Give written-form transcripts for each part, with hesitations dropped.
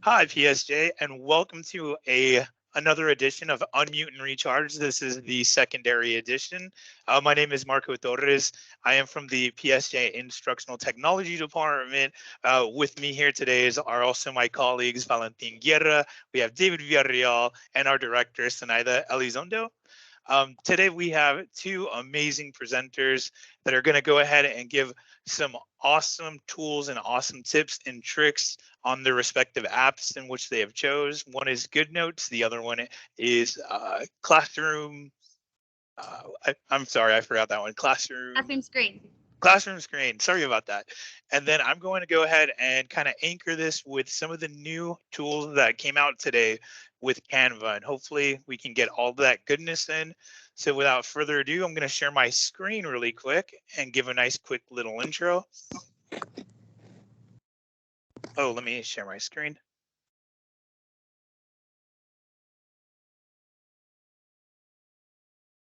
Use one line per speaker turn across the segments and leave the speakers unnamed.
Hi, PSJ, and welcome to another edition of Unmute and Recharge. This is the secondary edition. My name is Marco Torres. I am from the PSJA Instructional Technology Department. With me here today are also my colleagues, Valentin Guerra, we have David Villarreal, and our director, Sanaida Elizondo. Today we have two amazing presenters that are going to go ahead and give some awesome tools and awesome tips and tricks on their respective apps in which they have chose. One is GoodNotes, the other one is Classroom. I'm sorry, I forgot that one.
Classroom screen.
Classroom screen. Sorry about that. And then I'm going to go ahead and kind of anchor this with some of the new tools that came out today with Canva. And hopefully we can get all that goodness in. So without further ado, I'm going to share my screen really quick and give a nice quick little intro. Oh, let me share my screen.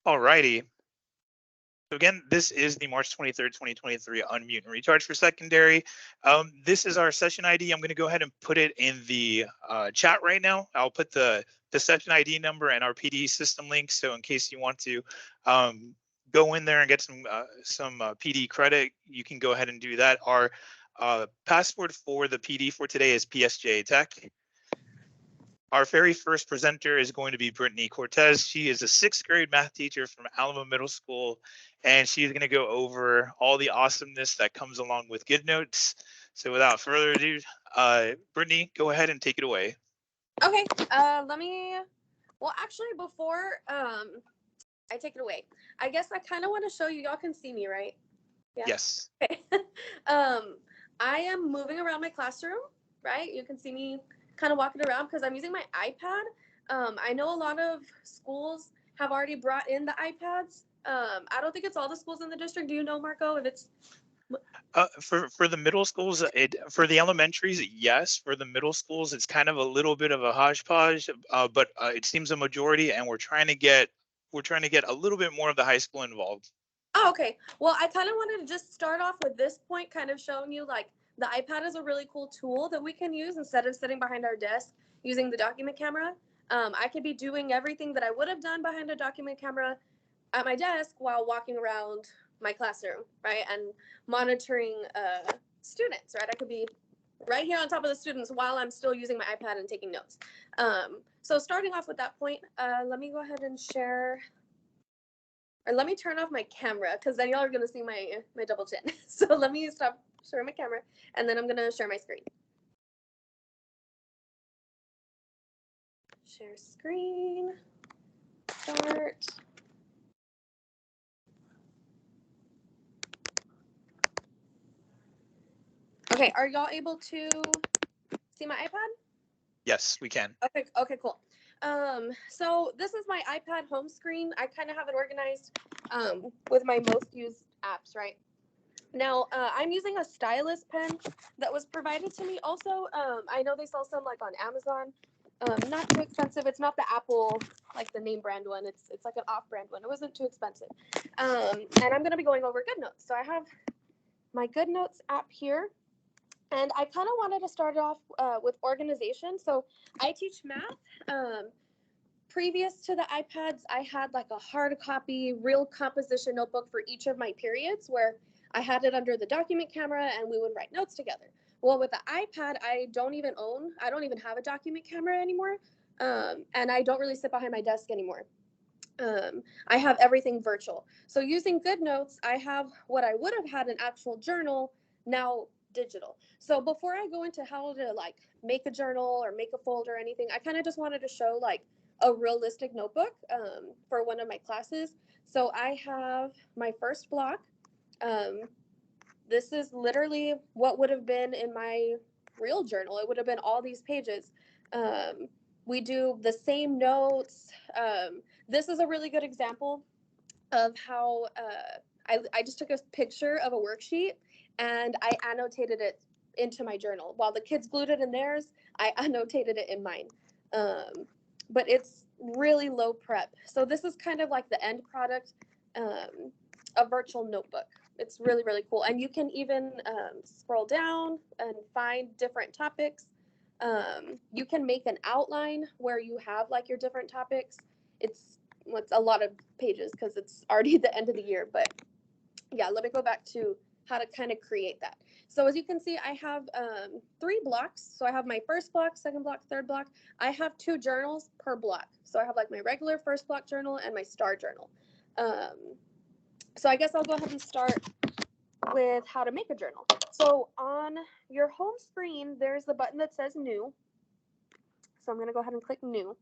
Alrighty. So again, this is the March 23rd, 2023 Unmute and Recharge for Secondary. This is our session ID. I'm going to go ahead and put it in the chat right now. I'll put the session ID number and our PD system link. So in case you want to go in there and get some PD credit, you can go ahead and do that. Our password for the PD for today is PSJA Tech. Our very first presenter is going to be Brittany Cortez. She is a 6th grade math teacher from Alamo Middle School, and she's going to go over all the awesomeness that comes along with GoodNotes. So without further ado, Brittany, go ahead and take it away.
Okay, actually before I take it away, I guess I kind of want to show you, y'all can see me, right?
Yeah. Yes.
Okay. I am moving around my classroom, right? You can see me kind of walking around because I'm using my iPad. I know a lot of schools have already brought in the iPads. I don't think it's all the schools in the district. Do you know, Marco, if it's
for the middle schools, for the elementaries, yes. For the middle schools, it's kind of a little bit of a hodgepodge, but it seems a majority, and we're trying to get a little bit more of the high school involved.
Oh, okay. Well, I kind of wanted to just start off with this point, kind of showing you like the iPad is a really cool tool that we can use instead of sitting behind our desk using the document camera. I could be doing everything that I would have done behind a document camera at my desk while walking around my classroom, right? And monitoring students, right? I could be right here on top of the students while I'm still using my iPad and taking notes. So starting off with that point, let me go ahead and share, or let me turn off my camera because then y'all are going to see my double chin. So let me stop sharing my camera and then I'm going to share my screen. Share screen, start. Okay, are y'all able to see my iPad?
Yes, we can.
Okay, cool. So this is my iPad home screen. I kind of have it organized with my most used apps, right? Now, I'm using a stylus pen that was provided to me. Also, I know they sell some like on Amazon. Not too expensive. It's not the Apple, like the name brand one. It's like an off-brand one. It wasn't too expensive. And I'm going to be going over GoodNotes. So I have my GoodNotes app here. And I kind of wanted to start off with organization. So I teach math. Previous to the iPads, I had like a hard copy, real composition notebook for each of my periods where I had it under the document camera and we would write notes together. Well, with the iPad, I don't even have a document camera anymore. And I don't really sit behind my desk anymore. I have everything virtual. So using GoodNotes, I have what I would have had an actual journal now digital. So before I go into how to like make a journal or make a folder or anything, I kind of just wanted to show like a realistic notebook for one of my classes. So I have my first block. This is literally what would have been in my real journal. It would have been all these pages. We do the same notes. This is a really good example of how I just took a picture of a worksheet and I annotated it into my journal. While the kids glued it in theirs, I annotated it in mine. But it's really low prep. So this is kind of like the end product, a virtual notebook. It's really, really cool. And you can even scroll down and find different topics. You can make an outline where you have like your different topics. It's a lot of pages because it's already the end of the year, but yeah, let me go back to how to kind of create that. So as you can see, I have 3 blocks. So I have my first block, second block, third block. I have 2 journals per block. So I have like my regular first block journal and my star journal. So I guess I'll go ahead and start with how to make a journal. So on your home screen, there's the button that says new. So I'm going to go ahead and click new.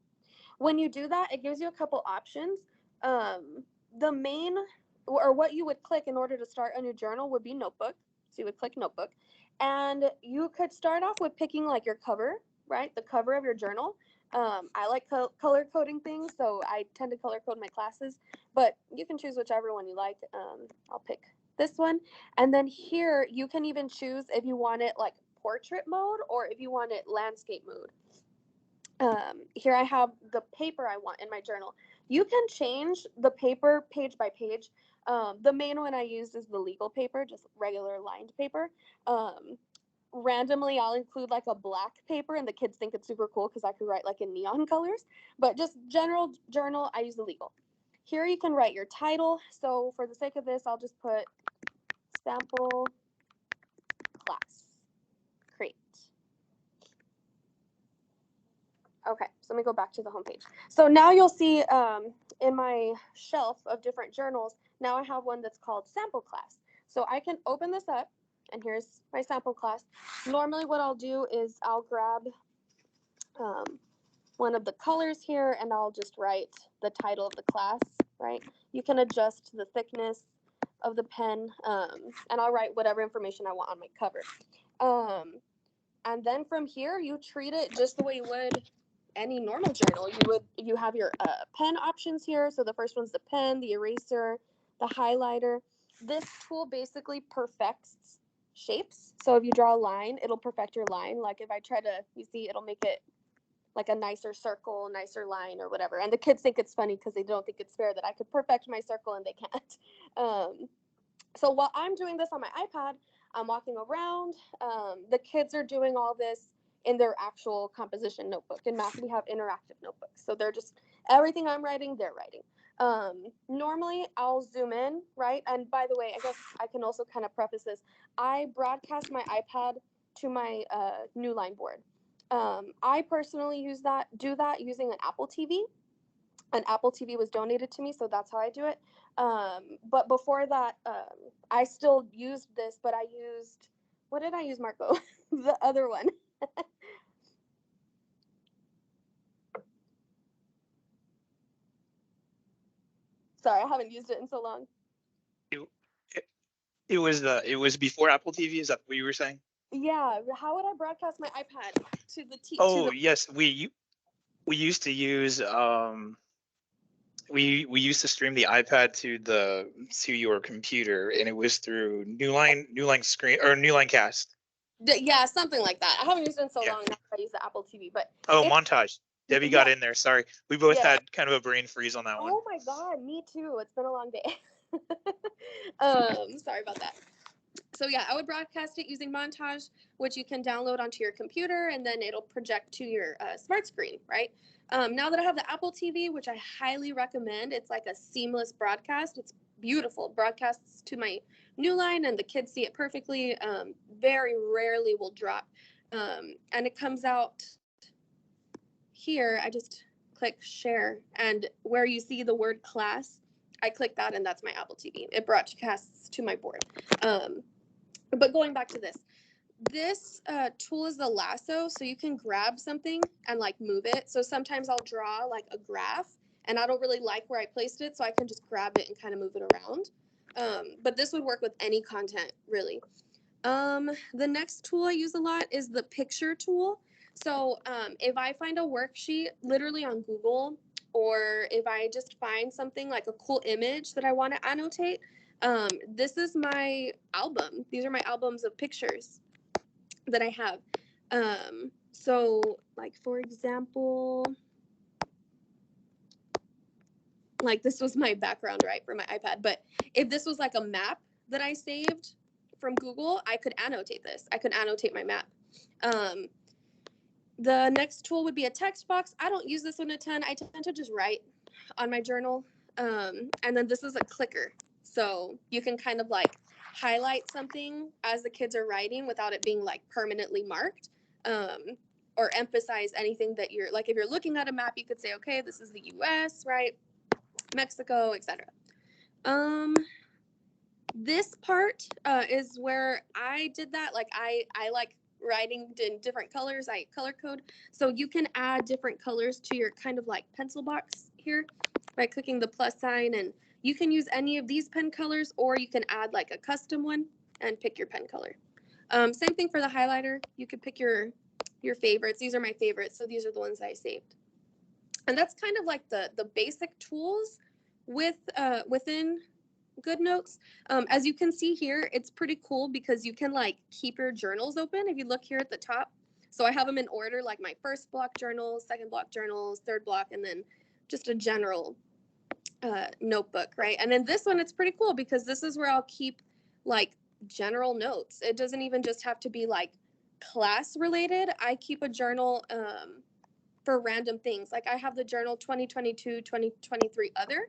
When you do that, it gives you a couple options. The main, or what you would click in order to start a new journal would be notebook. So you would click notebook. And you could start off with picking like your cover, right? The cover of your journal. I like color coding things, so I tend to color code my classes, but you can choose whichever one you like. I'll pick this one. And then here you can even choose if you want it like portrait mode or if you want it landscape mode. Here I have the paper I want in my journal. You can change the paper page by page. The main one I use is the legal paper, just regular lined paper. Randomly, I'll include like a black paper, and the kids think it's super cool because I could write like in neon colors. But just general journal, I use the legal. Here you can write your title. So for the sake of this, I'll just put sample class. Create. Okay, so let me go back to the homepage. So now you'll see in my shelf of different journals, now I have one that's called sample class. So I can open this up, and here's my sample class. Normally what I'll do is I'll grab one of the colors here, and I'll just write the title of the class, right? You can adjust the thickness of the pen, and I'll write whatever information I want on my cover. And then from here, you treat it just the way you would any normal journal. You have your pen options here. So the first one's the pen, the eraser, the highlighter. This tool basically perfects shapes. So if you draw a line, it'll perfect your line. Like if I try to, you see, it'll make it like a nicer circle, nicer line or whatever. And the kids think it's funny because they don't think it's fair that I could perfect my circle and they can't. So while I'm doing this on my iPad, I'm walking around. The kids are doing all this in their actual composition notebook. In math, we have interactive notebooks. So they're just, everything I'm writing, they're writing. Normally, I'll zoom in, right? And by the way, I guess I can also kind of preface this. I broadcast my iPad to my New Line board. I personally do that using an Apple TV. An Apple TV was donated to me, so that's how I do it. But before that, I still used this, but I used, what did I use, Marco? The other one. Sorry, I haven't used it in so long.
It was before Apple TV. Is that what you were saying?
Yeah. How would I broadcast my iPad to the TV?
Oh, yes, we used to use we used to stream the iPad to your computer, and it was through New Line Screen or New Line Cast.
Yeah, something like that. I haven't used it in so long. Now I use the Apple TV, but
Montage. Debbie got in there. Sorry, we both had kind of a brain freeze on that one.
Oh my god, me too. It's been a long day. Sorry about that. So yeah, I would broadcast it using Montage, which you can download onto your computer, and then it'll project to your smart screen, right? Now that I have the Apple TV, which I highly recommend, it's like a seamless broadcast. It's beautiful. Broadcasts to my New Line, and the kids see it perfectly. Very rarely will drop. And it comes out here. I just click share, and where you see the word class, I click that, and that's my Apple TV. It broadcasts to my board. But going back to this tool is the lasso, so you can grab something and like move it. So sometimes I'll draw like a graph, and I don't really like where I placed it, so I can just grab it and kind of move it around. But this would work with any content, really. The next tool I use a lot is the picture tool. So if I find a worksheet literally on Google, or if I just find something like a cool image that I want to annotate, this is my album. These are my albums of pictures that I have. So like, for example, like this was my background, right, for my iPad. But if this was like a map that I saved from Google, I could annotate this. I could annotate my map. The next tool would be a text box. I don't use this one a ton. I tend to just write on my journal. And then this is a clicker. So you can kind of like highlight something as the kids are writing without it being like permanently marked. Or emphasize anything that you're like, if you're looking at a map, you could say, okay, this is the US, right? Mexico, etc. This part is where I did that. Like I like writing in different colors. I color code. So you can add different colors to your kind of like pencil box here by clicking the plus sign, and you can use any of these pen colors, or you can add like a custom one and pick your pen color. Same thing for the highlighter. You could pick your favorites. These are my favorites, so these are the ones that I saved. And that's kind of like the basic tools within GoodNotes. As you can see here, it's pretty cool because you can like keep your journals open. If you look here at the top, so I have them in order, like my first block journals, second block journals, third block, and then just a general notebook, right? And then this one, it's pretty cool because this is where I'll keep like general notes. It doesn't even just have to be like class related. I keep a journal for random things. Like I have the journal 2022, 2023 other.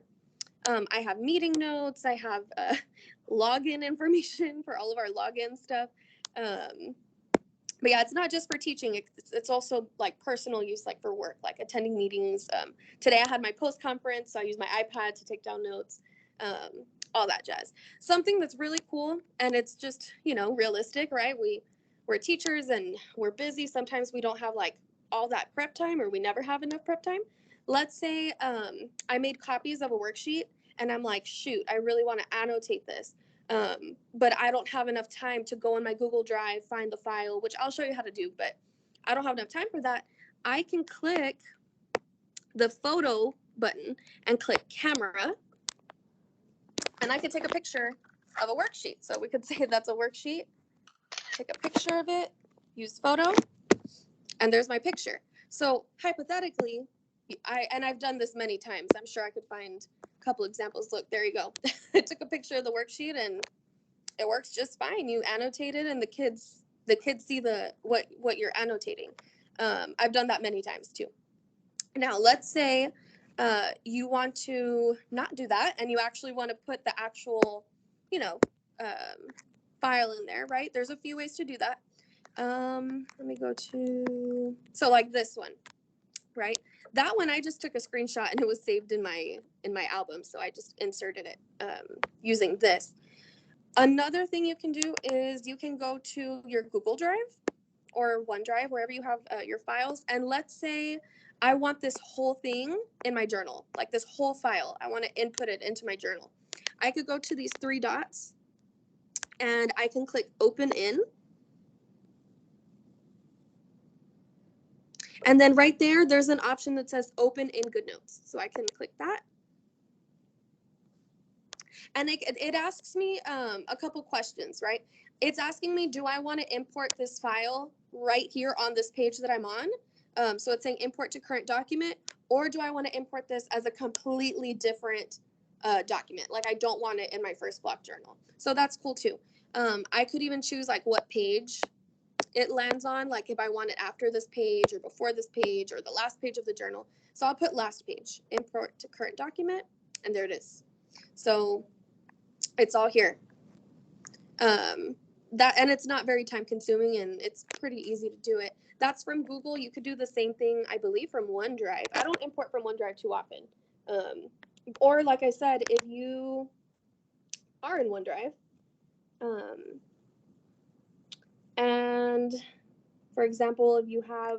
I have meeting notes. I have login information for all of our login stuff. But yeah, it's not just for teaching. It's also like personal use, like for work, like attending meetings. Today I had my post conference, so I used my iPad to take down notes, all that jazz. Something that's really cool, and it's just, you know, realistic, right? We're teachers and we're busy. Sometimes we don't have like all that prep time, or we never have enough prep time. Let's say I made copies of a worksheet and I'm like, shoot, I really want to annotate this. But I don't have enough time to go in my Google Drive, find the file, which I'll show you how to do, but I don't have enough time for that. I can click the photo button and click camera, and I can take a picture of a worksheet. So we could say that's a worksheet, take a picture of it, use photo, and there's my picture. So hypothetically, I've done this many times. I'm sure I could find a couple examples. Look, there you go. I took a picture of the worksheet and it works just fine. You annotate it and the kids see what you're annotating. I've done that many times too. Now, let's say you want to not do that and you actually want to put the actual, you know, file in there, right? There's a few ways to do that. Let me go to, so like this one, right? That one I just took a screenshot and it was saved in my album, so I just inserted it using this. Another thing you can do is you can go to your Google Drive or OneDrive, wherever you have your files, and let's say I want this whole thing in my journal, like this whole file. I want to input it into my journal. I could go to these three dots and I can click Open In. And then right there, there's an option that says Open in GoodNotes. So I can click that. And it asks me a couple questions, right? It's asking me, do I want to import this file right here on this page that I'm on? So it's saying import to current document, or do I want to import this as a completely different document? Like I don't want it in my first block journal. So that's cool too. I could even choose like what page it lands on, like if I want it after this page or before this page or the last page of the journal. So I'll put last page, import to current document, and there it is. So it's all here. And it's not very time consuming and it's pretty easy to do it. That's from Google. You could do the same thing, I believe, from OneDrive. I don't import from OneDrive too often. Or like I said, if you are in OneDrive, and for example, if you have,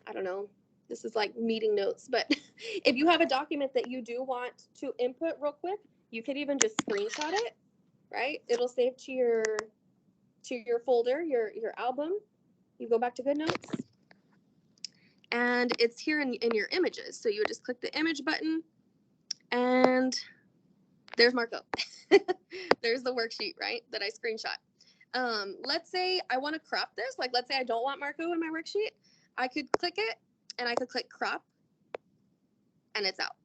I don't know, this is like meeting notes, but if you have a document that you do want to input real quick, you could even just screenshot it, right? It'll save to your folder, your album. You go back to GoodNotes, and it's here in your images. So you would just click the image button, and there's Marco. There's the worksheet, right, that I screenshot. Let's say I want to crop this. Like, let's say I don't want Marco in my worksheet. I could click it, and I could click crop, and it's out.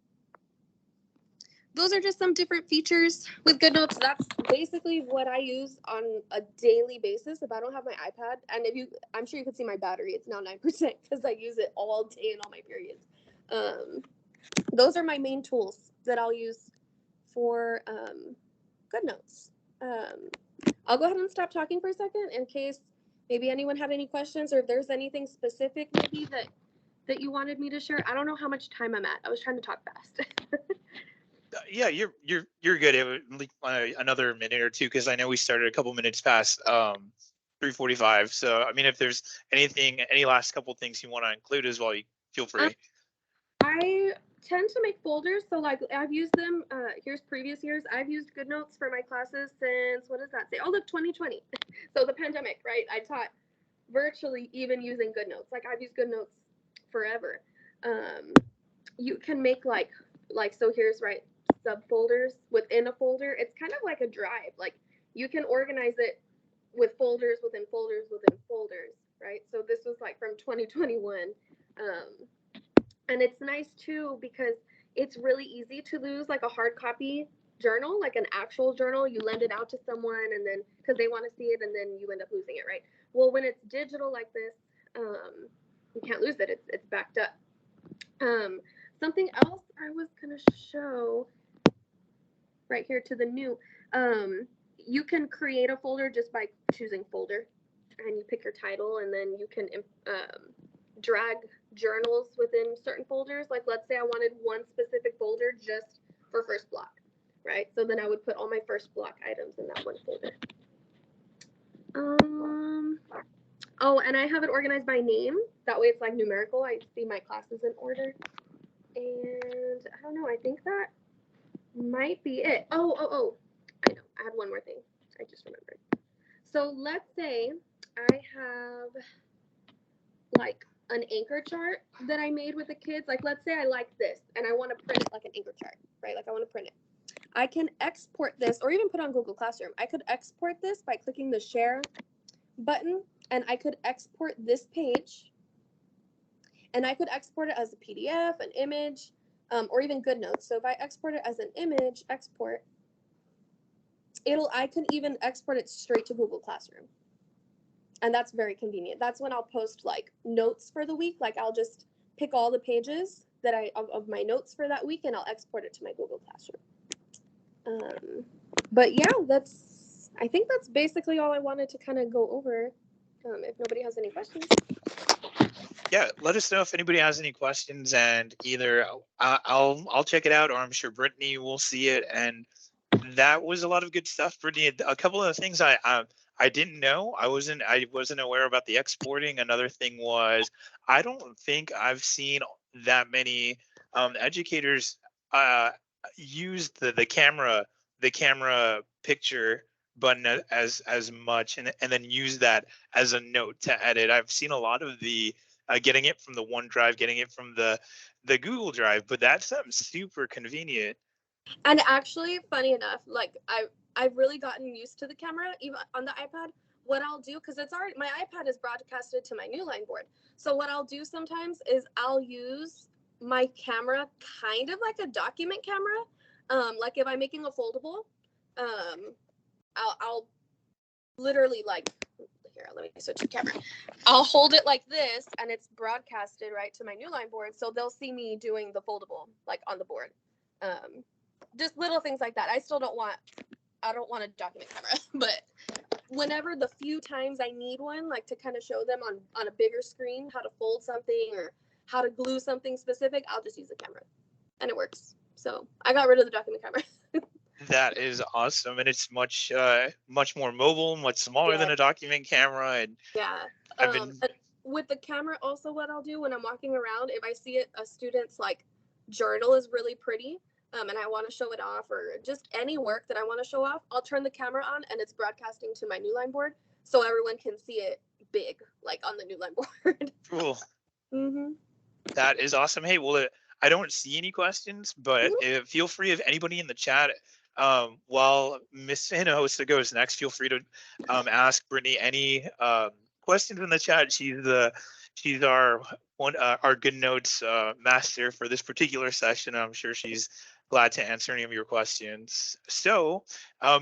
those are just some different features with GoodNotes. That's basically what I use on a daily basis if I don't have my iPad. And I'm sure you can see my battery. It's now 9% because I use it all day in all my periods. Those are my main tools that I'll use for GoodNotes. I'll go ahead and stop talking for a second in case maybe anyone had any questions, or if there's anything specific maybe that you wanted me to share. I don't know how much time I'm at. I was trying to talk fast.
Yeah, you're good. It would like another minute or two because I know we started a couple minutes past 3:45. So I mean, if there's any last couple things you want to include as well, you feel free.
I tend to make folders, so like I've used them. Here's previous years. I've used GoodNotes for my classes since, what does that say? Oh, look, 2020. So the pandemic, right? I taught virtually even using GoodNotes. Like I've used GoodNotes forever. You can make like so here's right subfolders within a folder. It's kind of like a drive. Like you can organize it with folders within folders within folders, right? So this was like from 2021. And it's nice too because it's really easy to lose like a hard copy journal, like an actual journal. You lend it out to someone and then because they want to see it and then you end up losing it, right? Well, when it's digital like this, you can't lose it. It's backed up. Something else I was gonna show right here to the new. You can create a folder just by choosing folder, and you pick your title, and then you can drag journals within certain folders. Like let's say I wanted one specific folder just for first block, right? So then I would put all my first block items in that one folder. Oh, and I have it organized by name. That way it's like numerical. I see my classes in order. And I don't know, I think that might be it. Oh, I know, I had one more thing. I just remembered. So let's say I have like an anchor chart that I made with the kids. Like let's say I like this and I want to print it like an anchor chart, right? Like I want to print it. I can export this or even put on Google Classroom. I could export this by clicking the share button, and I could export this page, and I could export it as a PDF, an image, or even GoodNotes. So if I export it as an image, export, I can even export it straight to Google Classroom. And that's very convenient. That's when I'll post like notes for the week. Like I'll just pick all the pages that of my notes for that week, and I'll export it to my Google Classroom. But yeah, I think that's basically all I wanted to kind of go over. If nobody has any questions.
Yeah, let us know if anybody has any questions, and either I'll check it out, or I'm sure Brittany will see it. And that was a lot of good stuff, Brittany. A couple of things I didn't know. I wasn't aware about the exporting. Another thing was I don't think I've seen that many educators use the camera picture button as much, and then use that as a note to edit. I've seen a lot of the getting it from the OneDrive, getting it from the Google Drive, but that's super convenient.
And actually, funny enough, like I've really gotten used to the camera even on the iPad. What I'll do, because it's already, my iPad is broadcasted to my Newline board. So what I'll do sometimes is I'll use my camera kind of like a document camera. Like if I'm making a foldable, I'll literally like, here, let me switch the camera. I'll hold it like this and it's broadcasted right to my Newline board. So they'll see me doing the foldable like on the board. Just little things like that. I don't want a document camera, but whenever the few times I need one, like to kind of show them on a bigger screen how to fold something or how to glue something specific, I'll just use the camera and it works. So I got rid of the document camera.
That is awesome, and it's much more mobile, much smaller than a document camera. And
yeah, with the camera also, what I'll do when I'm walking around, if I see a student's like journal is really pretty, and I want to show it off, or just any work that I want to show off, I'll turn the camera on and it's broadcasting to my Newline board, so everyone can see it big, like on the Newline board.
Cool.
Mm-hmm.
That is awesome. Hey, well, I don't see any questions, but feel free, if anybody in the chat, while Miss Hinojosa goes next, feel free to ask Brittany any questions in the chat. She's our GoodNotes master for this particular session. I'm sure she's Glad to answer any of your questions. So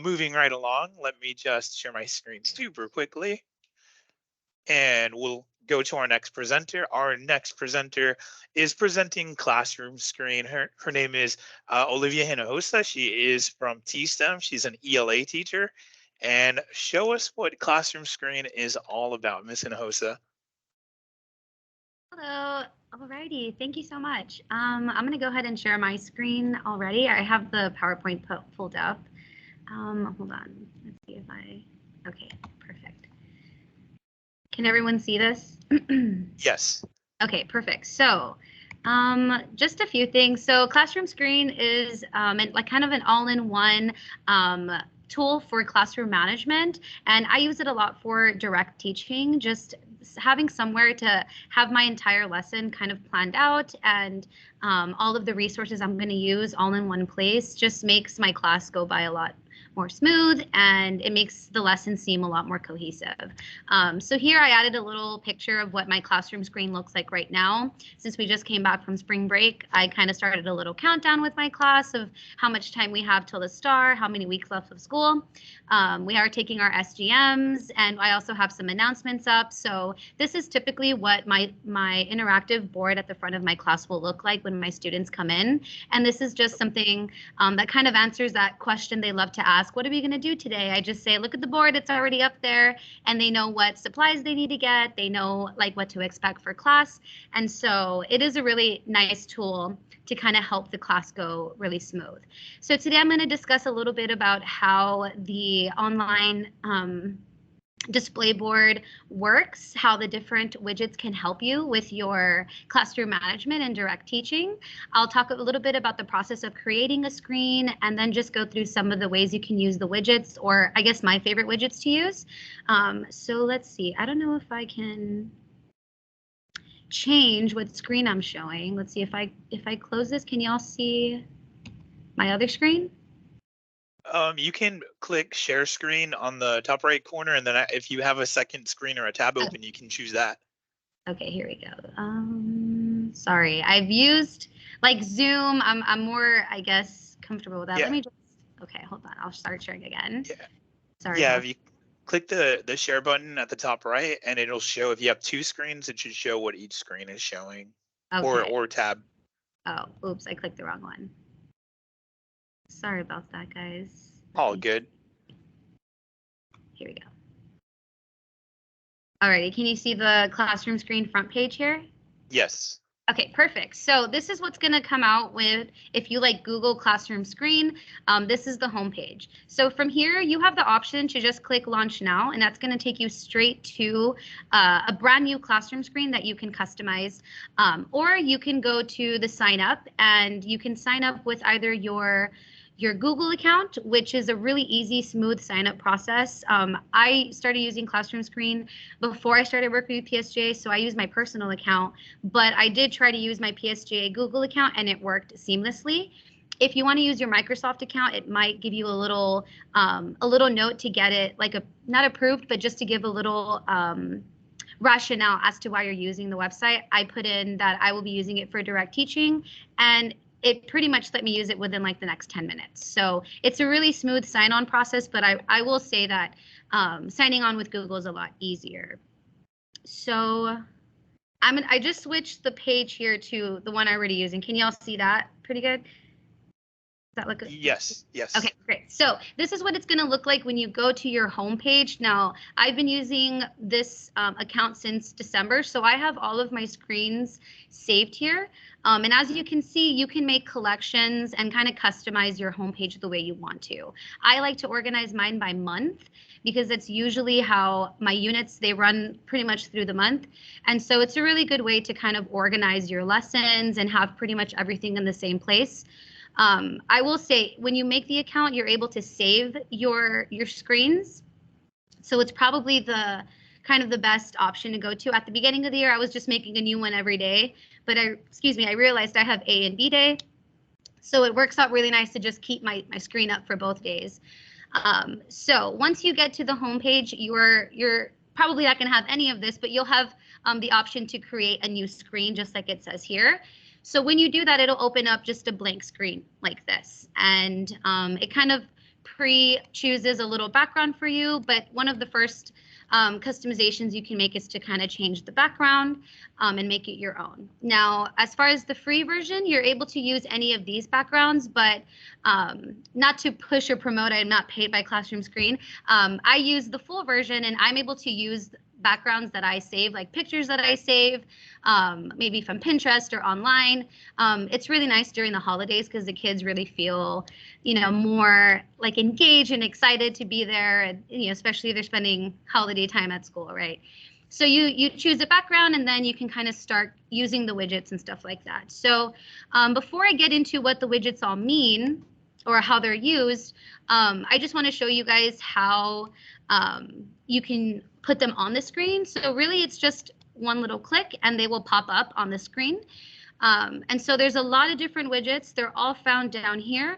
moving right along, let me just share my screen super quickly. And we'll go to our next presenter. Our next presenter is presenting classroom screen. Her name is Olivia Hinojosa. She is from T-STEM. She's an ELA teacher. And show us what classroom screen is all about, Miss Hinojosa.
Hello. Alrighty, thank you so much. I'm going to go ahead and share my screen already. I have the PowerPoint pulled up. Hold on. Let's see if okay, perfect. Can everyone see this?
Yes.
Okay, perfect. So just a few things. So classroom screen is like kind of an all-in-one tool for classroom management, and I use it a lot for direct teaching, just having somewhere to have my entire lesson kind of planned out, and all of the resources I'm going to use all in one place just makes my class go by a lot more smooth, and it makes the lesson seem a lot more cohesive. So here I added a little picture of what my classroom screen looks like right now. Since we just came back from spring break, I kind of started a little countdown with my class of how much time we have till the start, how many weeks left of school. We are taking our SGMs, and I also have some announcements up. So this is typically what my interactive board at the front of my class will look like when my students come in. And this is just something that kind of answers that question they love to ask. What are we going to do today? I just say, look at the board, it's already up there, and they know what supplies they need to get. They know like what to expect for class. And so it is a really nice tool to kind of help the class go really smooth. So today I'm going to discuss a little bit about how the online display board works, how the different widgets can help you with your classroom management and direct teaching. I'll talk a little bit about the process of creating a screen, and then just go through some of the ways you can use the widgets, or I guess my favorite widgets to use. So let's see, I don't know if I can change what screen I'm showing. Let's see if I close this, can y'all see my other screen?
You can click share screen on the top right corner, and then if you have a second screen or a tab open, you can choose that.
Okay, here we go. Sorry, I've used like Zoom. I'm more, I guess, comfortable with that.
Yeah.
Let me just, okay, hold on. I'll start sharing again.
Yeah.
Sorry.
Yeah, if you click the share button at the top right, and it'll show, if you have two screens, it should show what each screen is showing.
Okay.
Or tab.
Oh, oops, I clicked the wrong one. Sorry about that, guys.
All good.
Here we go. Alrighty, can you see the classroom screen front page here?
Yes.
Okay, perfect. So this is what's going to come out with, if you like Google Classroom screen, this is the home page. So from here, you have the option to just click Launch Now, and that's going to take you straight to a brand new classroom screen that you can customize. Or you can go to the sign up, and you can sign up with either your Google account, which is a really easy, smooth sign up process. I started using Classroom Screen before I started working with PSJA, so I use my personal account, but I did try to use my PSJA Google account, and it worked seamlessly. If you want to use your Microsoft account, it might give you a little note to get it, like not approved, but just to give a little rationale as to why you're using the website. I put in that I will be using it for direct teaching, and it pretty much let me use it within like the next 10 minutes. So it's a really smooth sign-on process, but I will say that signing on with Google is a lot easier. So I just switched the page here to the one I'm already using. Can y'all see that pretty good? Does that look good?
Yes. Yes.
Okay, great. So this is what it's going to look like when you go to your home page. Now, I've been using this account since December, so I have all of my screens saved here. And as you can see, you can make collections and kind of customize your homepage the way you want to. I like to organize mine by month, because it's usually how my units, they run pretty much through the month. And so it's a really good way to kind of organize your lessons and have pretty much everything in the same place. I will say, when you make the account, you're able to save your screens. So it's probably the kind of the best option to go to. At the beginning of the year, I was just making a new one every day, but I realized I have A and B day. So it works out really nice to just keep my screen up for both days. So once you get to the home page, you're probably not going to have any of this, but you'll have the option to create a new screen, just like it says here. So when you do that, it'll open up just a blank screen like this. And it kind of pre-chooses a little background for you, but one of the first customizations you can make is to kind of change the background and make it your own. Now, as far as the free version, you're able to use any of these backgrounds, but not to push or promote, I'm not paid by Classroom Screen. I use the full version, and I'm able to use backgrounds that I save, like pictures that I save, maybe from Pinterest or online. It's really nice during the holidays because the kids really feel, you know, more like engaged and excited to be there, and, you know, especially if they're spending holiday time at school, right? So you choose a background, and then you can kind of start using the widgets and stuff like that. So before I get into what the widgets all mean or how they're used, I just want to show you guys how you can put them on the screen. So really it's just one little click and they will pop up on the screen. And so there's a lot of different widgets. They're all found down here,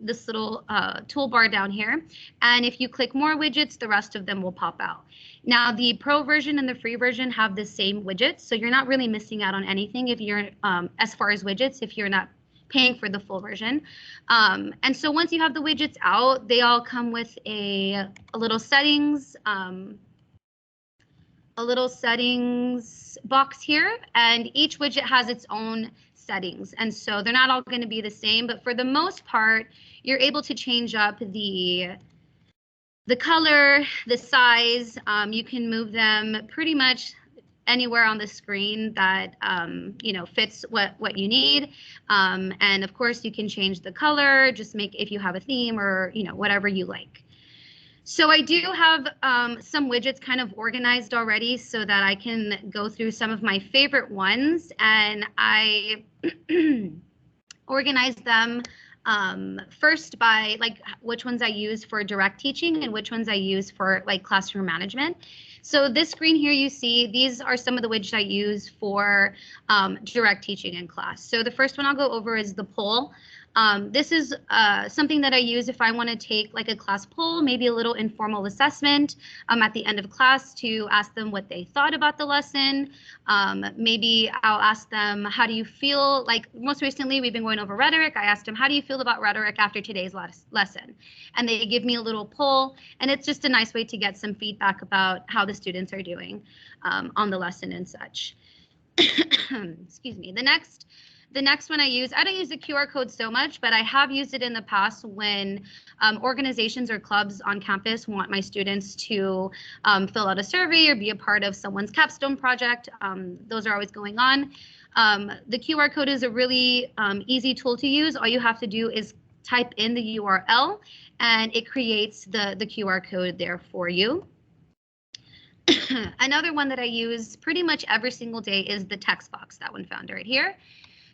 this little toolbar down here. And if you click more widgets, the rest of them will pop out. Now the pro version and the free version have the same widgets. So you're not really missing out on anything if you're, as far as widgets, if you're not paying for the full version. And so once you have the widgets out, they all come with a little settings, box here, and each widget has its own settings. And so they're not all going to be the same, but for the most part, you're able to change up the color, the size. You can move them pretty much anywhere on the screen that you know, fits what you need. And of course you can change the color, just make, if you have a theme or, you know, whatever you like. So I do have some widgets kind of organized already so that I can go through some of my favorite ones, and I organize them first by like which ones I use for direct teaching and which ones I use for like classroom management. So this screen here, you see, these are some of the widgets I use for direct teaching in class. So the first one I'll go over is the poll. This is something that I use if I want to take like a class poll, maybe a little informal assessment at the end of class to ask them what they thought about the lesson. Maybe I'll ask them, how do you feel? Like most recently, we've been going over rhetoric. I asked them, how do you feel about rhetoric after today's lesson? And they give me a little poll, and it's just a nice way to get some feedback about how the students are doing on the lesson and such. Excuse me. The next one I don't use the QR code so much, but I have used it in the past when organizations or clubs on campus want my students to fill out a survey or be a part of someone's capstone project. Those are always going on. The QR code is a really easy tool to use. All you have to do is type in the URL and it creates the QR code there for you. Another one that I use pretty much every single day is the text box, that one found right here.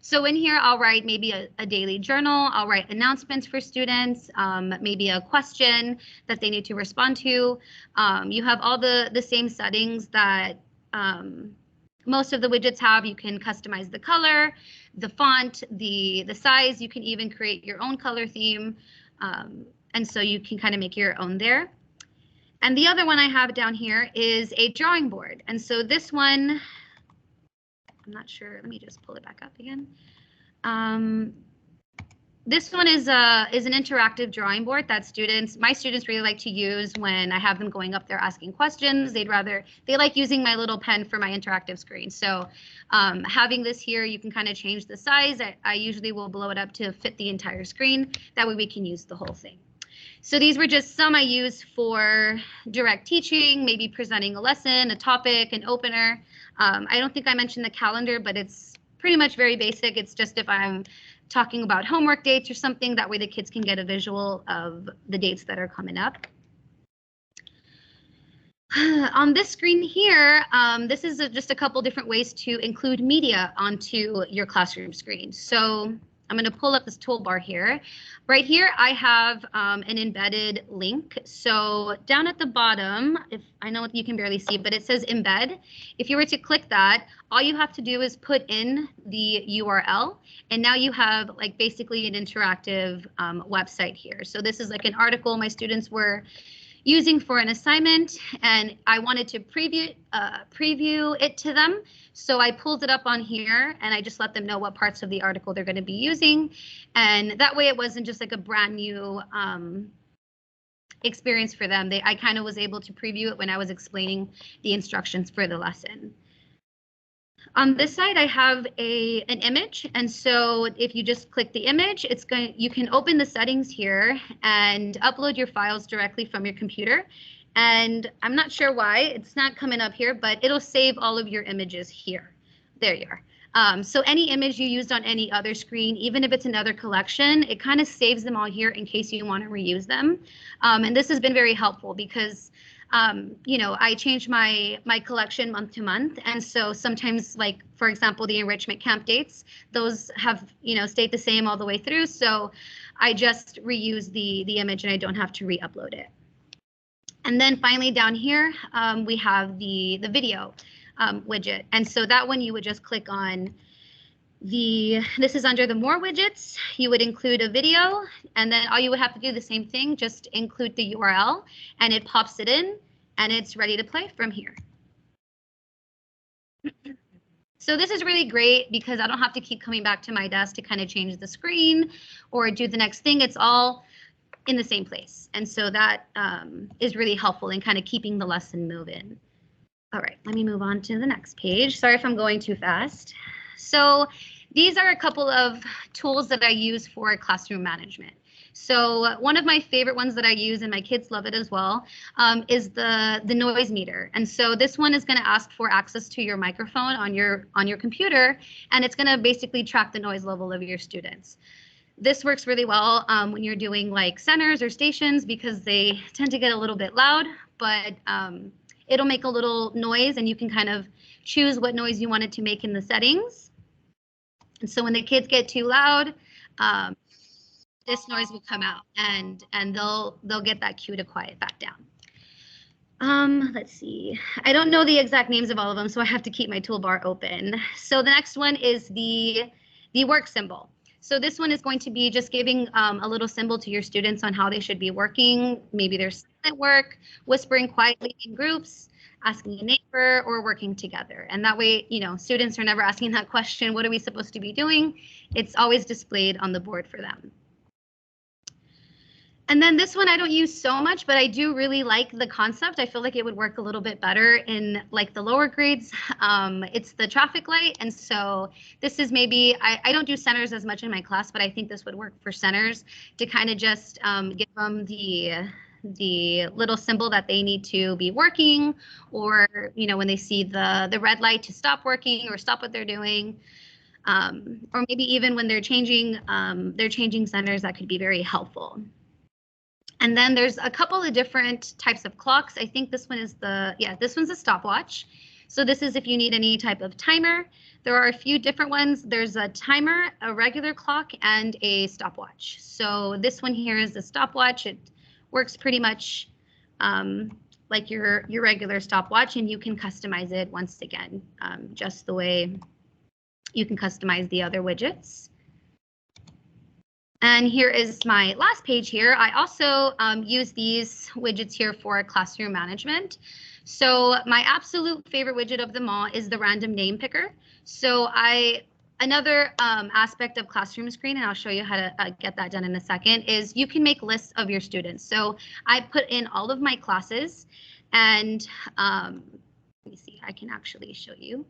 So in here, I'll write maybe a daily journal. I'll write announcements for students, maybe a question that they need to respond to. You have all the same settings that most of the widgets have. You can customize the color, the font, the size. You can even create your own color theme. And so you can kind of make your own there. And the other one I have down here is a drawing board. And so this one, I'm not sure. Let me just pull it back up again. This one is an interactive drawing board that my students really like to use when I have them going up there asking questions. They like using my little pen for my interactive screen. So having this here, you can kind of change the size. I usually will blow it up to fit the entire screen. That way we can use the whole thing. So these were just some I use for direct teaching, maybe presenting a lesson, a topic, an opener. I don't think I mentioned the calendar, but it's pretty much very basic. It's just if I'm talking about homework dates or something, that way the kids can get a visual of the dates that are coming up. On this screen here, this is just a couple different ways to include media onto your classroom screen. So I'm going to pull up this toolbar here. Right here, I have an embedded link. So down at the bottom, if I know you can barely see, but it says embed. If you were to click that, all you have to do is put in the URL, and now you have like basically an interactive website here. So this is like an article my students were using for an assignment, and I wanted to preview it to them. So I pulled it up on here and I just let them know what parts of the article they're going to be using. And that way it wasn't just like a brand new experience for them. I kind of was able to preview it when I was explaining the instructions for the lesson. On this side, I have an image, and so if you just click the image, you can open the settings here and upload your files directly from your computer. And I'm not sure why it's not coming up here, but it'll save all of your images here. There you are. So any image you used on any other screen, even if it's another collection, it kind of saves them all here in case you want to reuse them. And this has been very helpful because I change my collection month to month. And so sometimes, like, for example, the enrichment camp dates, those have, stayed the same all the way through. So I just reuse the image and I don't have to re-upload it. And then finally down here, we have the video widget. And so that one you would just click on this is under the more widgets. You would include a video, and then all you would have to do the same thing, just include the URL, and it pops it in, and it's ready to play from here. So this is really great because I don't have to keep coming back to my desk to kind of change the screen or do the next thing. It's all in the same place. And so that is really helpful in kind of keeping the lesson moving. All right, let me move on to the next page. Sorry if I'm going too fast. So these are a couple of tools that I use for classroom management. So one of my favorite ones that I use, and my kids love it as well, is the noise meter. And so this one is going to ask for access to your microphone on your computer, and it's going to basically track the noise level of your students. This works really well when you're doing like centers or stations because they tend to get a little bit loud, but it'll make a little noise and you can kind of choose what noise you want it to make in the settings. And so when the kids get too loud, this noise will come out and they'll get that cue to quiet back down. Let's see. I don't know the exact names of all of them, so I have to keep my toolbar open. So the next one is the work symbol. So this one is going to be just giving a little symbol to your students on how they should be working. Maybe there's silent work, whispering quietly in groups, asking a neighbor, or working together. And that way, students are never asking that question, what are we supposed to be doing? It's always displayed on the board for them. And then this one I don't use so much, but I do really like the concept. I feel like it would work a little bit better in like the lower grades. It's the traffic light. And so this is maybe, I don't do centers as much in my class, but I think this would work for centers to kind of just give them the little symbol that they need to be working, or, when they see the red light to stop working or stop what they're doing. Or maybe even when they're changing centers, that could be very helpful. And then there's a couple of different types of clocks. I think this one is this one's a stopwatch. So this is if you need any type of timer. There are a few different ones. There's a timer, a regular clock, and a stopwatch. So this one here is a stopwatch. It works pretty much like your regular stopwatch, and you can customize it once again, just the way you can customize the other widgets. And here is my last page here. I also use these widgets here for classroom management. So my absolute favorite widget of them all is the random name picker. So another aspect of Classroom Screen, and I'll show you how to get that done in a second, is you can make lists of your students. So I put in all of my classes, and let me see, I can actually show you.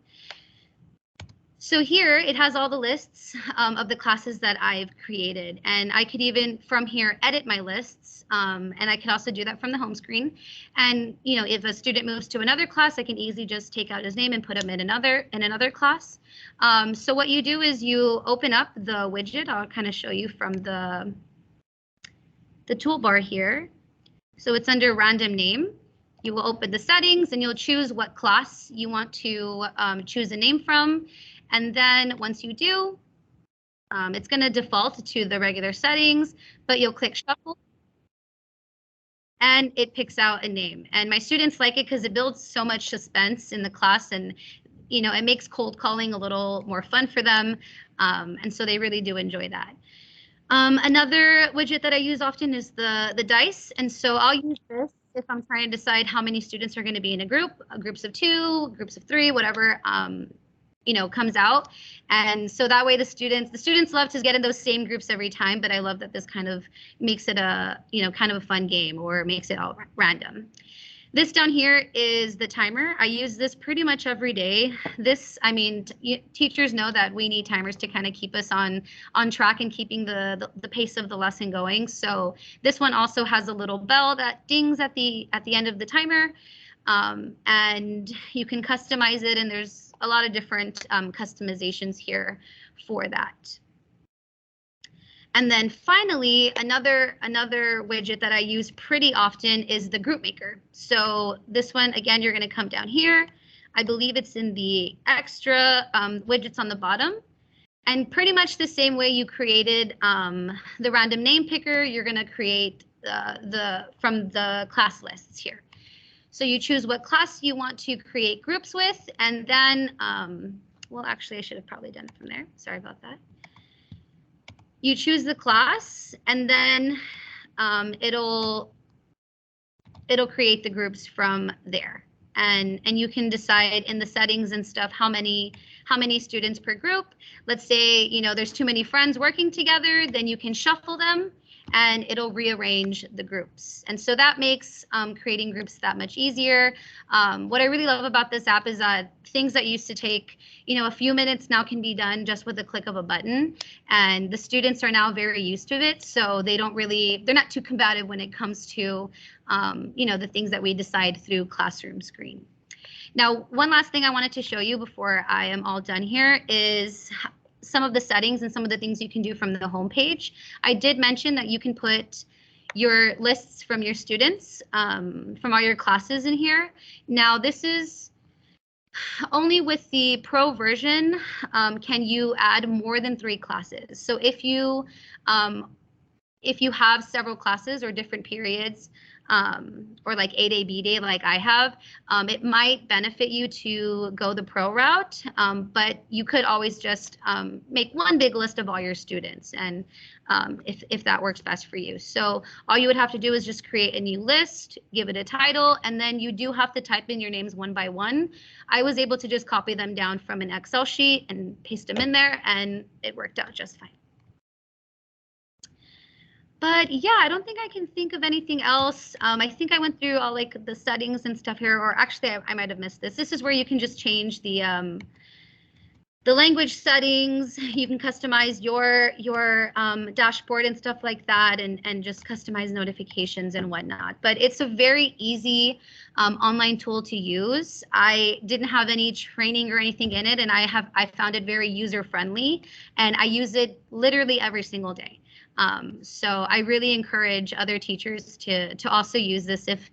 So here it has all the lists of the classes that I've created, and I could even from here edit my lists, and I could also do that from the home screen. And if a student moves to another class, I can easily just take out his name and put him in another class. So what you do is you open up the widget. I'll kind of show you from the toolbar here. So it's under random name. You will open the settings and you'll choose what class you want to choose a name from. And then once you do, it's going to default to the regular settings, but you'll click shuffle and it picks out a name. And my students like it because it builds so much suspense in the class, and it makes cold calling a little more fun for them. And so they really do enjoy that. Another widget that I use often is the dice. And so I'll use this if I'm trying to decide how many students are going to be in a group, groups of 2, groups of 3, whatever, comes out. And so that way the students love to get in those same groups every time, but I love that this kind of makes it a, kind of a fun game, or makes it all random. This down here is the timer. I use this pretty much every day. This, teachers know that we need timers to kind of keep us on track and keeping the pace of the lesson going. So this one also has a little bell that dings at the end of the timer, and you can customize it. And there's a lot of different customizations here for that. And then finally, another widget that I use pretty often is the group maker. So this one, again, you're going to come down here. I believe it's in the extra widgets on the bottom. And pretty much the same way you created the random name picker, you're going to create from the class lists here. So you choose what class you want to create groups with, and then, well, actually, I should have probably done it from there. Sorry about that. You choose the class, and then it'll create the groups from there. And you can decide in the settings and stuff how many students per group. Let's say, there's too many friends working together, then you can shuffle them and it'll rearrange the groups. And so that makes creating groups that much easier. What I really love about this app is that things that used to take, a few minutes now can be done just with a click of a button. And the students are now very used to it. So they're not too combative when it comes to, the things that we decide through Classroom Screen. Now, one last thing I wanted to show you before I am all done here is some of the settings and some of the things you can do from the home page. I did mention that you can put your lists from your students, from all your classes in here. Now, this is only with the pro version can you add more than 3 classes. So if you have several classes or different periods, or like A-Day, B-Day, like I have, it might benefit you to go the pro route, but you could always just make one big list of all your students, and if that works best for you. So all you would have to do is just create a new list, give it a title, and then you do have to type in your names one by one. I was able to just copy them down from an Excel sheet and paste them in there, and it worked out just fine. But yeah, I don't think I can think of anything else. I think I went through all like the settings and stuff here, or actually I might have missed this. This is where you can just change the language settings. You can customize your dashboard and stuff like that, and just customize notifications and whatnot. But it's a very easy online tool to use. I didn't have any training or anything in it, and I found it very user friendly, and I use it literally every single day. So I really encourage other teachers to also use this if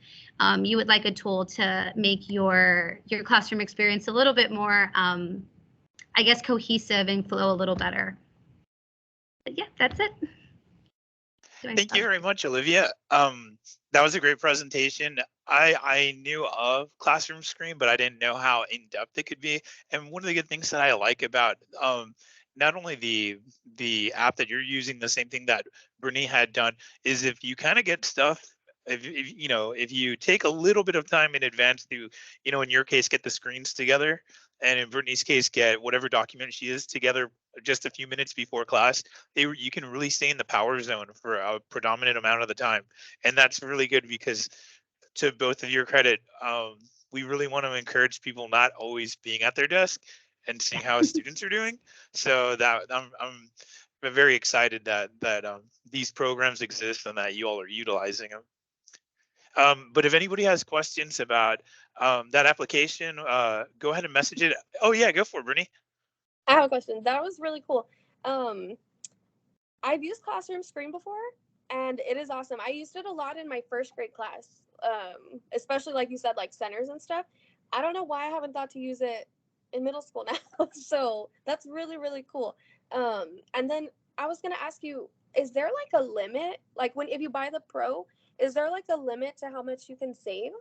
you would like a tool to make your classroom experience a little bit more, I guess, cohesive and flow a little better. But yeah, that's it.
Thank you very much, Olivia. That was a great presentation. I knew of Classroom Screen, but I didn't know how in-depth it could be. And one of the good things that I like about not only the app that you're using, the same thing that Brittany had done, is if you kind of get stuff, if you take a little bit of time in advance to, in your case, get the screens together, and in Brittany's case, get whatever document she is together just a few minutes before class, you can really stay in the power zone for a predominant amount of the time. And that's really good because, to both of your credit, we really want to encourage people not always being at their desk and seeing how students are doing. So that I'm very excited that these programs exist and that you all are utilizing them. But if anybody has questions about that application, go ahead and message it. Oh yeah, go for it, Brittany.
I have a question. That was really cool. I've used Classroom Screen before, and it is awesome. I used it a lot in my first grade class, especially like you said, like centers and stuff. I don't know why I haven't thought to use it in middle school now. So that's really, really cool. And then I was going to ask you, is there like a limit? Like if you buy the Pro, is there like a limit to how much you can save?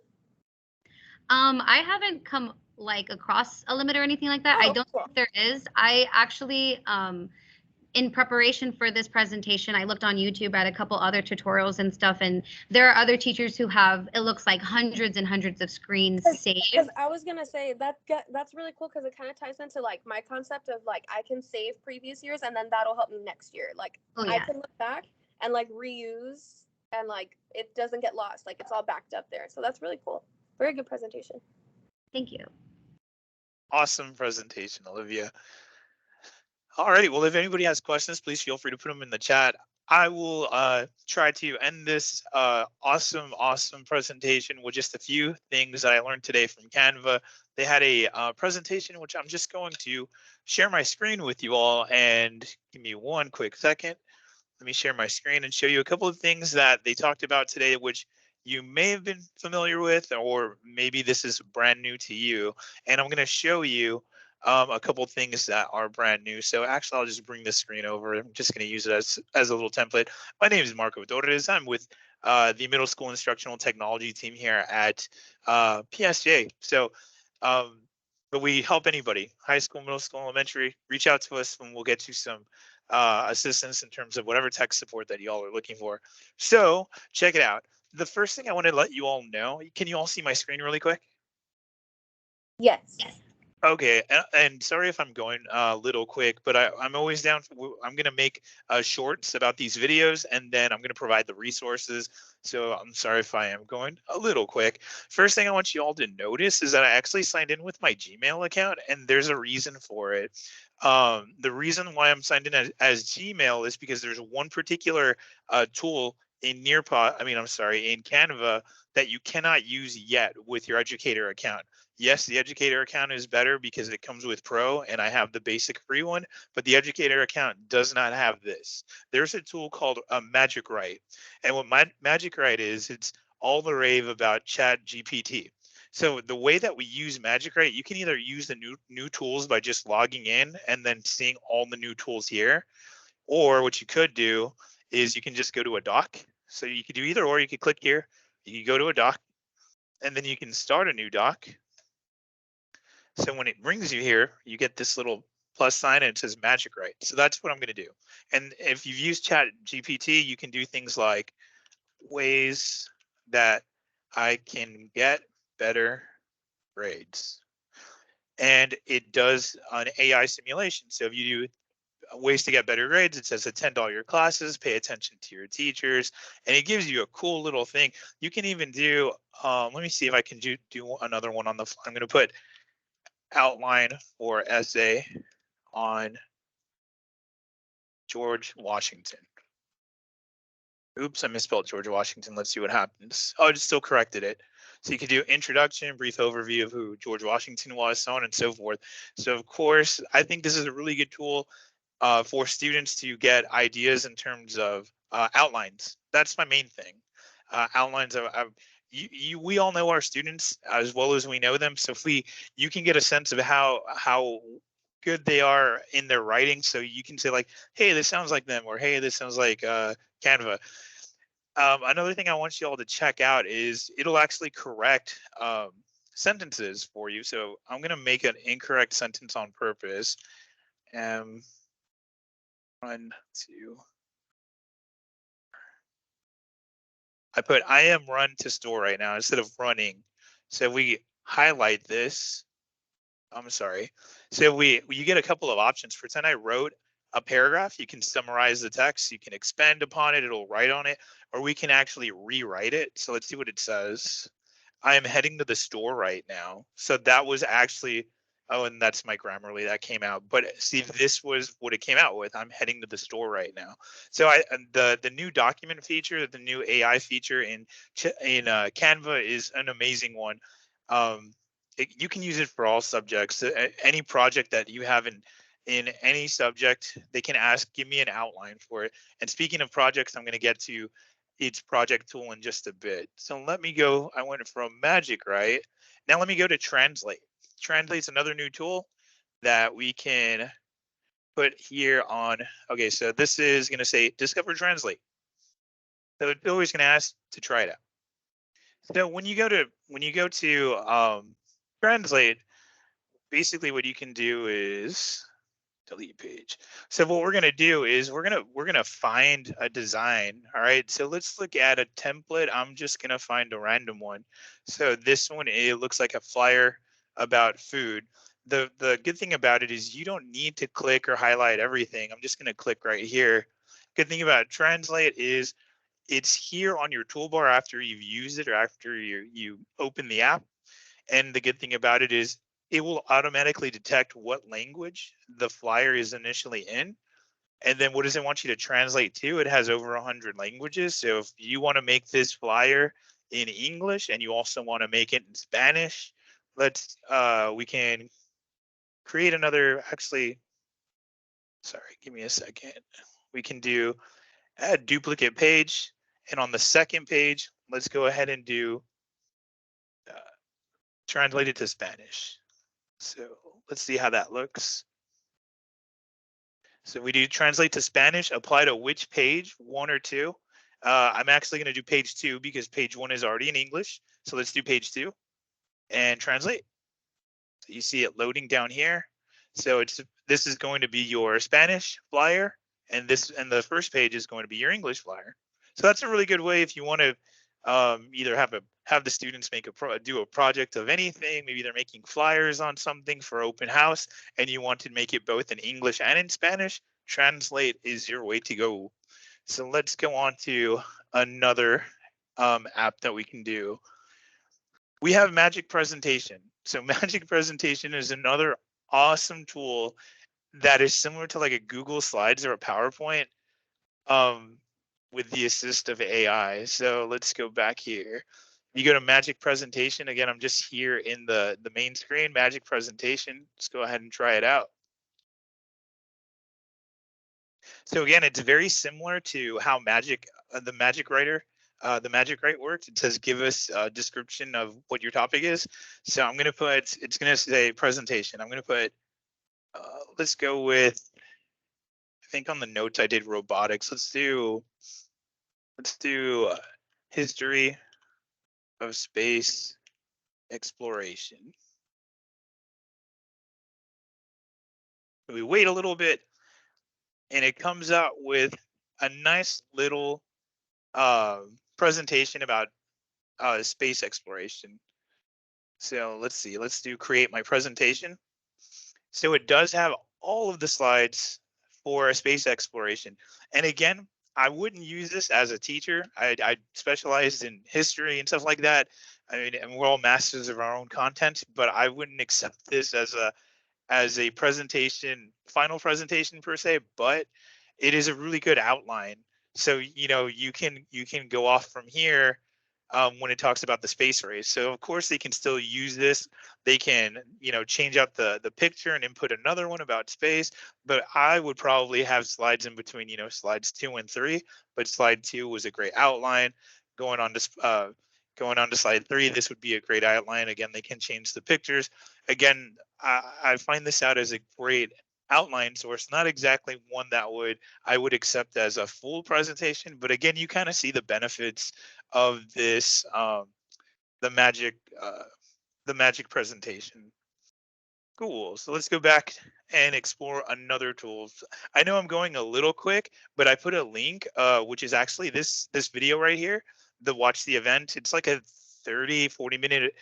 I haven't come like across a limit or anything like that. I don't think there is. I actually in preparation for this presentation, I looked on YouTube at a couple other tutorials and stuff, and there are other teachers who have, it looks like, hundreds and hundreds of screens saved.
Because I was gonna say that's really cool because it kind of ties into like my concept of like I can save previous years and then that'll help me next year. Like I can look back and like reuse and like it doesn't get lost. Like it's all backed up there. So that's really cool. Very good presentation.
Thank you.
Awesome presentation, Olivia. Alrighty, well, if anybody has questions, please feel free to put them in the chat. I will try to end this awesome presentation with just a few things that I learned today from Canva. They had a presentation which I'm just going to share my screen with you all, and give me one quick second. Let me share my screen and show you a couple of things that they talked about today, which you may have been familiar with, or maybe this is brand new to you. And I'm going to show you a couple things that are brand new. So actually, I'll just bring this screen over. I'm just going to use it as a little template. My name is Marco Torres. I'm with the middle school instructional technology team here at PSJA. So, but we help anybody, high school, middle school, elementary, reach out to us and we'll get you some assistance in terms of whatever tech support that y'all are looking for. So check it out. The first thing I want to let you all know, can you all see my screen really quick?
Yes.
Okay, and sorry if I'm going a little quick, but I'm always down. I'm going to make shorts about these videos, and then I'm going to provide the resources. So I'm sorry if I am going a little quick. First thing I want you all to notice is that I actually signed in with my Gmail account, and there's a reason for it. The reason why I'm signed in as Gmail is because there's one particular tool in Nearpod, in Canva that you cannot use yet with your educator account. Yes, the educator account is better because it comes with Pro and I have the basic free one, but the educator account does not have this. There's a tool called Magic Write. And what Magic Write is, it's all the rave about Chat GPT. So the way that we use Magic Write, you can either use the new tools by just logging in and then seeing all the new tools here, or what you could do is you can just go to a doc. So you could do either or. You could click here, you can go to a doc, and then you can start a new doc. So when it brings you here, you get this little plus sign and it says Magic Write. So that's what I'm going to do. And if you've used Chat GPT, you can do things like ways that I can get better grades. And it does an AI simulation. So if you do ways to get better grades, it says attend all your classes, pay attention to your teachers, and it gives you a cool little thing. You can even do, let me see if I can do another one on the, I'm going to put outline for essay on George Washington. Oops, I misspelled George Washington. Let's see what happens. Oh, it still corrected it. So you could do introduction, brief overview of who George Washington was, so on and so forth. So of course, I think this is a really good tool for students to get ideas in terms of outlines. That's my main thing. Outlines of we all know our students as well as we know them. So if you can get a sense of how good they are in their writing, so you can say like, hey, this sounds like them, or hey, this sounds like Canva. Another thing I want you all to check out is it'll actually correct sentences for you. So I'm going to make an incorrect sentence on purpose. Run to. I put I am run to store right now instead of running. So if we highlight this, I'm sorry. So you get a couple of options. Pretend I wrote a paragraph. You can summarize the text. You can expand upon it. It'll write on it, or we can actually rewrite it. So let's see what it says. I am heading to the store right now. So that was actually, oh, and that's my Grammarly that came out. But see, this was what it came out with. I'm heading to the store right now. So the new document feature, the new AI feature in Canva is an amazing one. You can use it for all subjects. Any project that you have in any subject, they can ask, give me an outline for it. And speaking of projects, I'm going to get to each project tool in just a bit. So let me go. I went from Magic, right? Now let me go to Translate. Translate's another new tool that we can put here on. Okay, so this is going to say Discover Translate. So it's always going to ask to try it out. So when you go to Translate, basically what you can do is delete page. So what we're going to do is we're going to find a design. All right. So let's look at a template. I'm just going to find a random one. So this one, it looks like a flyer about food. The good thing about it is you don't need to click or highlight everything. I'm just going to click right here. Good thing about Translate is it's here on your toolbar after you've used it or after you open the app. And the good thing about it is it will automatically detect what language the flyer is initially in. And then what does it want you to translate to? It has over 100 languages. So if you want to make this flyer in English and you also want to make it in Spanish, we can create another, actually, sorry, give me a second. We can do add duplicate page. And on the second page, let's go ahead and do uh, translate it to Spanish. So let's see how that looks. So we do translate to Spanish, apply to which page, 1 or 2. I'm actually going to do page 2 because page 1 is already in English. So let's do page 2 and translate. So you see it loading down here. So this is going to be your Spanish flyer, and the first page is going to be your English flyer. So that's a really good way if you want to either have the students do a project of anything. Maybe they're making flyers on something for open house, and you want to make it both in English and in Spanish. Translate is your way to go. So let's go on to another app that we can do. We have Magic Presentation. So Magic Presentation is another awesome tool that is similar to like a Google Slides or a PowerPoint with the assist of AI. So let's go back here. You go to Magic Presentation. Again, I'm just here in the main screen, Magic Presentation. Let's go ahead and try it out. So again, it's very similar to how the Magic Write works. It says give us a description of what your topic is. So I'm going to put, it's going to say presentation. I'm going to put, let's go with, I think on the notes I did robotics. Let's do history of space exploration. We wait a little bit and it comes out with a nice little presentation about space exploration. So let's see, let's do create my presentation. So it does have all of the slides for a space exploration. And again, I wouldn't use this as a teacher. I specialized in history and stuff like that. I mean, and we're all masters of our own content, but I wouldn't accept this as a presentation, final presentation per se, but it is a really good outline. So, you can go off from here when it talks about the space race. So of course they can still use this. They can, change out the picture and input another one about space, but I would probably have slides in between, slides 2 and 3, but slide 2 was a great outline. Going on to slide 3, this would be a great outline. Again, they can change the pictures. Again, I find this out as a great outline source, not exactly one that I would accept as a full presentation, but again, you kind of see the benefits of this, the magic presentation. Cool. So let's go back and explore another tool. I know I'm going a little quick, but I put a link, which is actually this video right here, the watch the event. It's like a 40 minute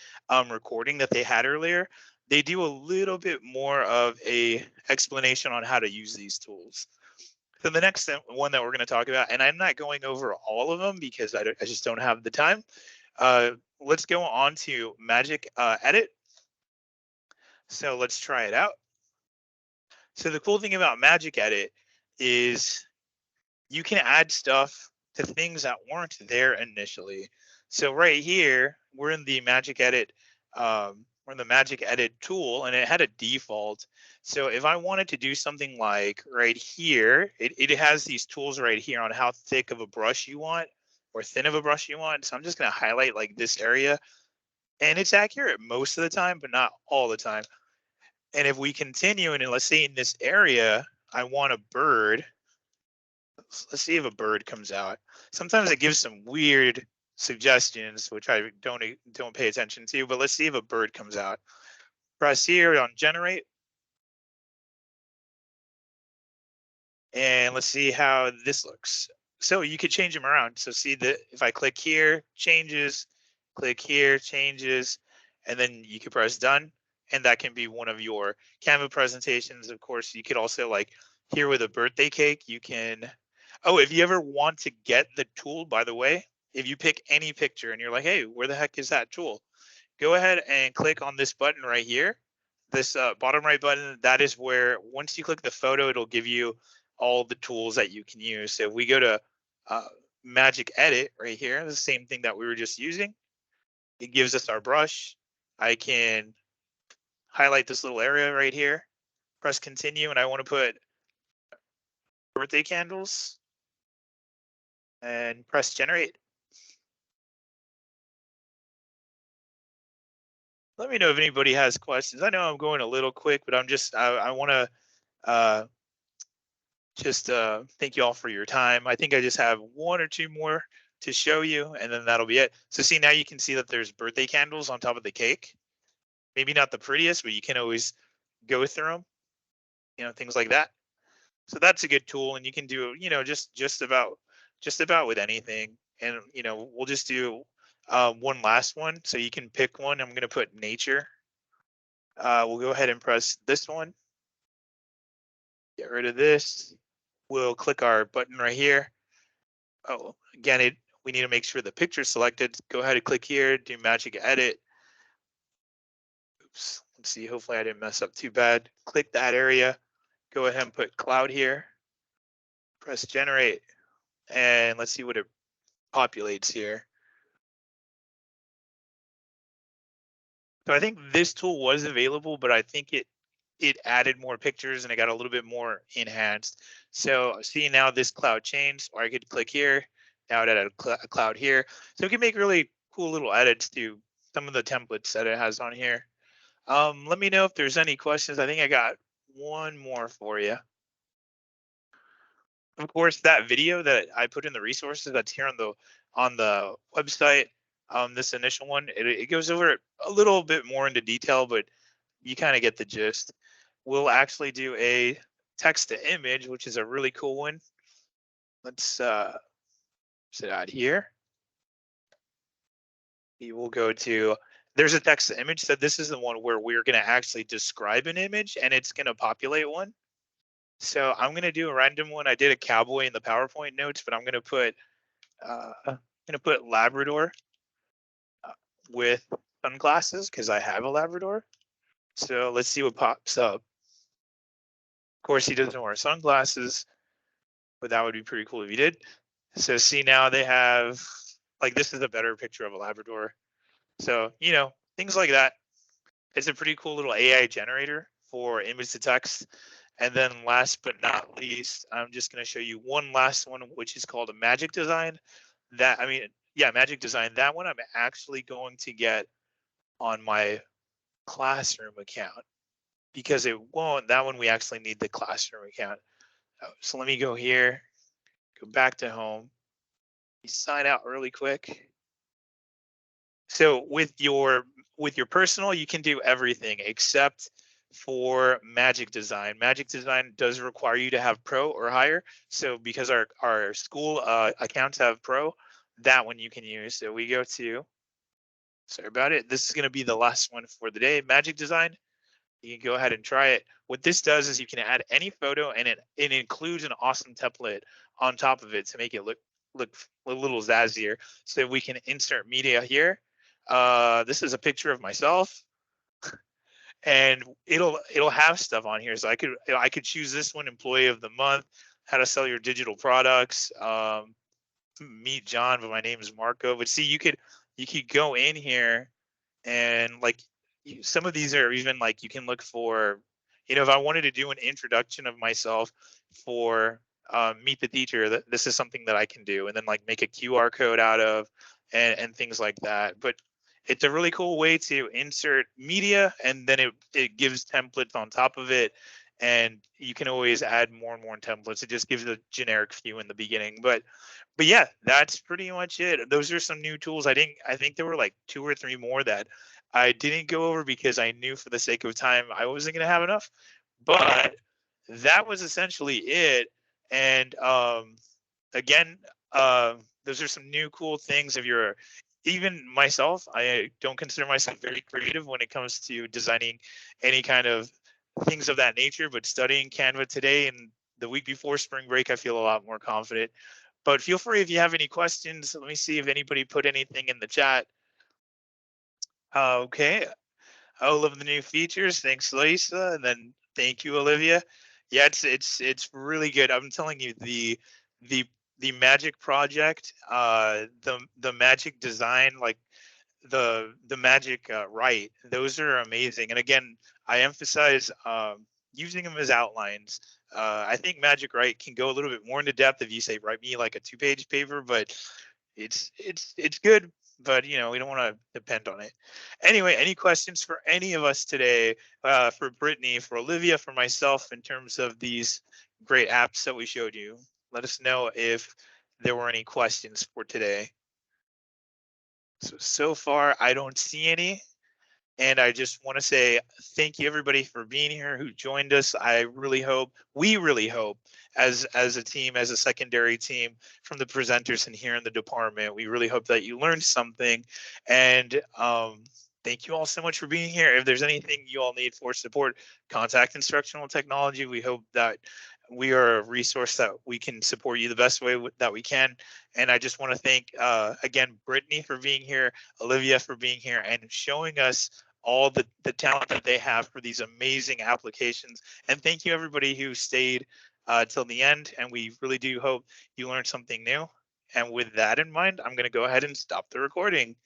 recording that they had earlier. They do a little bit more of a explanation on how to use these tools. So the next one that we're going to talk about, and I'm not going over all of them because I just don't have the time. Let's go on to Magic Edit. So let's try it out. So the cool thing about Magic Edit is you can add stuff to things that weren't there initially. So right here, we're in the Magic Edit, we're in the Magic Edit tool, and it had a default. So if I wanted to do something like right here, it has these tools right here on how thick of a brush you want or thin of a brush you want. So I'm just going to highlight like this area, and it's accurate most of the time, but not all the time. And if we continue, and let's say in this area, I want a bird. Let's see if a bird comes out. Sometimes it gives some weird suggestions, which I don't pay attention to, but let's see if a bird comes out. Press here on generate. And let's see how this looks. So you could change them around. So see that if I click here, changes, click here, changes, and then you can press done. And that can be one of your Canva presentations. Of course, you could also like here with a birthday cake, you can, oh, if you ever want to get the tool, by the way, if you pick any picture and you're like, hey, where the heck is that tool? Go ahead and click on this button right here. This bottom right button, that is where once you click the photo, it'll give you all the tools that you can use. So if we go to Magic Edit right here, the same thing that we were just using, it gives us our brush. I can highlight this little area right here, press continue, and I want to put birthday candles and press generate. Let me know if anybody has questions. I know I'm going a little quick, but I want to thank you all for your time. I think I just have one or two more to show you, and then that'll be it. So see, now you can see that there's birthday candles on top of the cake. Maybe not the prettiest, but you can always go through them, things like that. So that's a good tool, and you can do, just about with anything. And we'll just do one last one, so you can pick one. I'm going to put nature. We'll go ahead and press this one. Get rid of this. We'll click our button right here. Oh, again, we need to make sure the picture's selected. Go ahead and click here, do magic edit. Oops, let's see, hopefully I didn't mess up too bad. Click that area, go ahead and put cloud here, press generate, and let's see what it populates here. So I think this tool was available, but I think it added more pictures and it got a little bit more enhanced. So see now this cloud changed, or I could click here. Now it added a cloud here. So we can make really cool little edits to some of the templates that it has on here. Let me know if there's any questions. I think I got one more for you. Of course, that video that I put in the resources that's here on the website, this initial one, it goes over it a little bit more into detail, but you kind of get the gist. We'll actually do a text to image, which is a really cool one. Let's sit out here. We will go to, there's a text to image. So this is the one where we're going to actually describe an image and it's going to populate one. So I'm going to do a random one. I did a cowboy in the PowerPoint notes, but I'm going to put Labrador with sunglasses because I have a Labrador. So let's see what pops up. Of course, he doesn't wear sunglasses, but that would be pretty cool if he did. So see now they have, like, this is a better picture of a Labrador. So, things like that. It's a pretty cool little AI generator for image to text. And then last but not least, I'm just going to show you one last one, which is called a magic design. Magic design. That one I'm actually going to get on my classroom account because it won't. That one we actually need the classroom account. So let me go here, go back to home, sign out really quick. So with your personal, you can do everything except for magic design. Magic design does require you to have pro or higher. So because our school accounts have pro, that one you can use. So we go to, sorry about it. This is going to be the last one for the day. Magic design. You can go ahead and try it. What this does is you can add any photo and it includes an awesome template on top of it to make it look a little zazzier. So we can insert media here. This is a picture of myself and it'll have stuff on here. So I could choose this one, employee of the month, how to sell your digital products, meet John, but my name is Marco. But see, you could go in here and like some of these are even like you can look for, if I wanted to do an introduction of myself for meet the teacher, this is something that I can do, and then like make a QR code out of and things like that. But it's a really cool way to insert media, and then it gives templates on top of it, and you can always add more and more templates. It just gives a generic few in the beginning, but yeah, that's pretty much it. Those are some new tools. I think there were like 2 or 3 more that I didn't go over because I knew for the sake of time I wasn't going to have enough, but that was essentially it. And again, those are some new cool things. If you're even myself, I don't consider myself very creative when it comes to designing any kind of things of that nature, but studying Canva today and the week before spring break, I feel a lot more confident. But feel free if you have any questions. Let me see if anybody put anything in the chat. Okay. I love the new features. Thanks, Lisa. And then thank you, Olivia. Yeah, it's really good. I'm telling you, the the magic project, the magic design, like the magic write, those are amazing. And again, I emphasize using them as outlines. I think magic write can go a little bit more into depth if you say write me like a 2-page paper, but it's good, but you know, we don't want to depend on it. Anyway, any questions for any of us today? For Brittany, for Olivia, for myself, in terms of these great apps that we showed you? Let us know if there were any questions for today. So far, I don't see any. And I just want to say thank you everybody for being here who joined us. I really hope, we really hope, as a team, as a secondary team, from the presenters and here in the department, we really hope that you learned something. And thank you all so much for being here. If there's anything you all need for support, contact Instructional Technology. We hope that we are a resource that we can support you the best way that we can. And I just want to thank again Brittany for being here, Olivia for being here, and showing us all the talent that they have for these amazing applications. And thank you everybody who stayed till the end. And we really do hope you learned something new. And with that in mind, I'm going to go ahead and stop the recording.